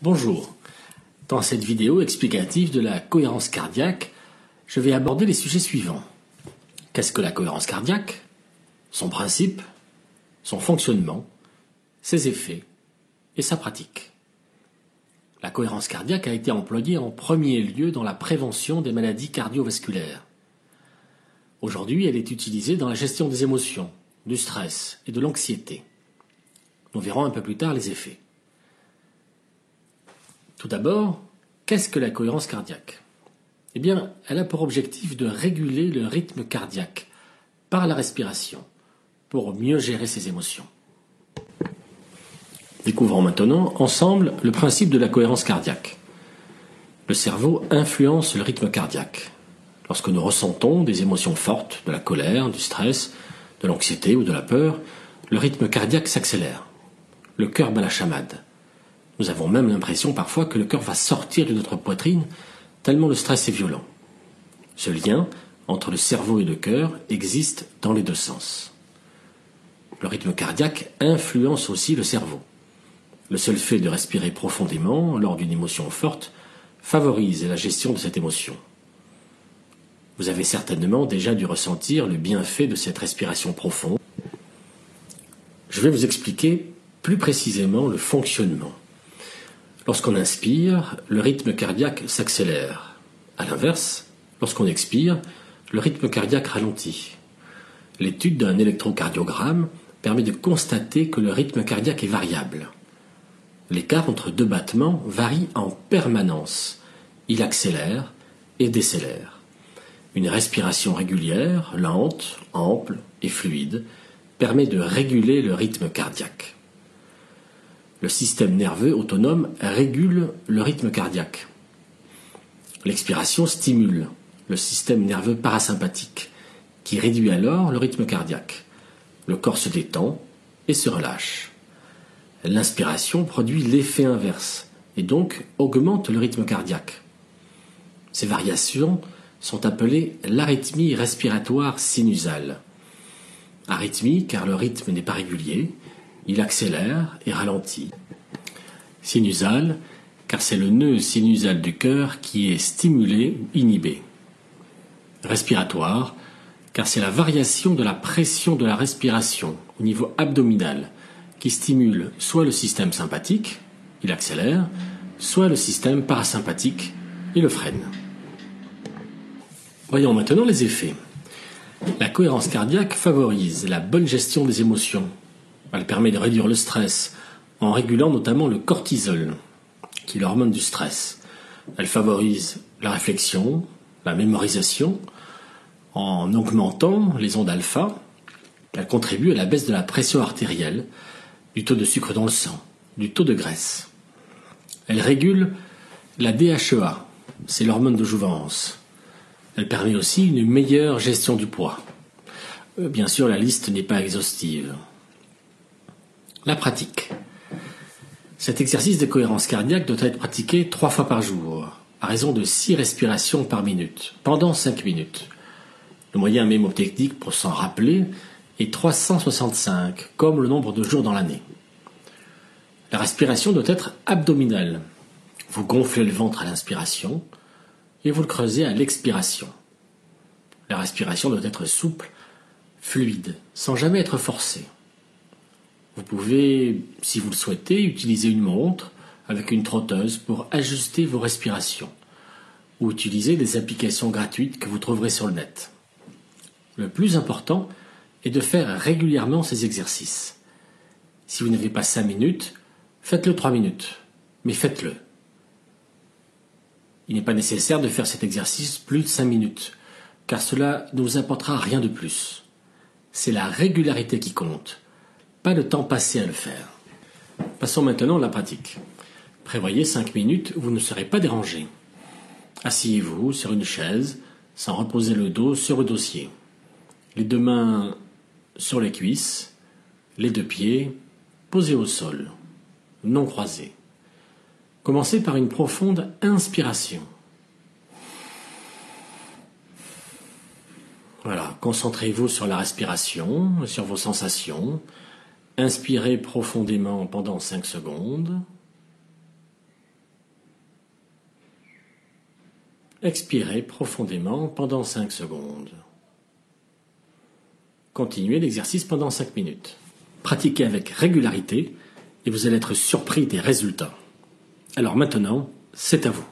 Bonjour. Dans cette vidéo explicative de la cohérence cardiaque, je vais aborder les sujets suivants. Qu'est-ce que la cohérence cardiaque? Son principe, son fonctionnement, ses effets et sa pratique. La cohérence cardiaque a été employée en premier lieu dans la prévention des maladies cardiovasculaires. Aujourd'hui, elle est utilisée dans la gestion des émotions, du stress et de l'anxiété. Nous verrons un peu plus tard les effets. Tout d'abord, qu'est-ce que la cohérence cardiaque? Eh bien, elle a pour objectif de réguler le rythme cardiaque par la respiration pour mieux gérer ses émotions. Découvrons maintenant ensemble le principe de la cohérence cardiaque. Le cerveau influence le rythme cardiaque. Lorsque nous ressentons des émotions fortes, de la colère, du stress, de l'anxiété ou de la peur, le rythme cardiaque s'accélère. Le cœur bat la chamade. Nous avons même l'impression parfois que le cœur va sortir de notre poitrine tellement le stress est violent. Ce lien entre le cerveau et le cœur existe dans les deux sens. Le rythme cardiaque influence aussi le cerveau. Le seul fait de respirer profondément lors d'une émotion forte favorise la gestion de cette émotion. Vous avez certainement déjà dû ressentir le bienfait de cette respiration profonde. Je vais vous expliquer plus précisément le fonctionnement. Lorsqu'on inspire, le rythme cardiaque s'accélère. À l'inverse, lorsqu'on expire, le rythme cardiaque ralentit. L'étude d'un électrocardiogramme permet de constater que le rythme cardiaque est variable. L'écart entre deux battements varie en permanence. Il accélère et décélère. Une respiration régulière, lente, ample et fluide permet de réguler le rythme cardiaque. Le système nerveux autonome régule le rythme cardiaque. L'expiration stimule le système nerveux parasympathique, qui réduit alors le rythme cardiaque. Le corps se détend et se relâche. L'inspiration produit l'effet inverse et donc augmente le rythme cardiaque. Ces variations sont appelées l'arythmie respiratoire sinusale. Arythmie car le rythme n'est pas régulier, il accélère et ralentit. Sinusale, car c'est le nœud sinusal du cœur qui est stimulé ou inhibé. Respiratoire, car c'est la variation de la pression de la respiration au niveau abdominal qui stimule soit le système sympathique, il accélère, soit le système parasympathique, il le freine. Voyons maintenant les effets. La cohérence cardiaque favorise la bonne gestion des émotions. Elle permet de réduire le stress en régulant notamment le cortisol, qui est l'hormone du stress. Elle favorise la réflexion, la mémorisation, en augmentant les ondes alpha. Elle contribue à la baisse de la pression artérielle, du taux de sucre dans le sang, du taux de graisse. Elle régule la DHEA, c'est l'hormone de jouvence. Elle permet aussi une meilleure gestion du poids. Bien sûr, la liste n'est pas exhaustive. La pratique. Cet exercice de cohérence cardiaque doit être pratiqué 3 fois par jour, à raison de 6 respirations par minute, pendant 5 minutes. Le moyen mémotechnique pour s'en rappeler est 365, comme le nombre de jours dans l'année. La respiration doit être abdominale. Vous gonflez le ventre à l'inspiration et vous le creusez à l'expiration. La respiration doit être souple, fluide, sans jamais être forcée. Vous pouvez, si vous le souhaitez, utiliser une montre avec une trotteuse pour ajuster vos respirations ou utiliser des applications gratuites que vous trouverez sur le net. Le plus important est de faire régulièrement ces exercices. Si vous n'avez pas 5 minutes, faites-le 3 minutes, mais faites-le. Il n'est pas nécessaire de faire cet exercice plus de 5 minutes, car cela ne vous apportera rien de plus. C'est la régularité qui compte, pas le temps passé à le faire. Passons maintenant à la pratique. Prévoyez 5 minutes où vous ne serez pas dérangé. Asseyez-vous sur une chaise, sans reposer le dos sur le dossier. Les 2 mains sur les cuisses, les 2 pieds posés au sol, non croisés. Commencez par une profonde inspiration. Voilà, concentrez-vous sur la respiration, sur vos sensations. Inspirez profondément pendant 5 secondes. Expirez profondément pendant 5 secondes. Continuez l'exercice pendant 5 minutes. Pratiquez avec régularité et vous allez être surpris des résultats. Alors maintenant, c'est à vous.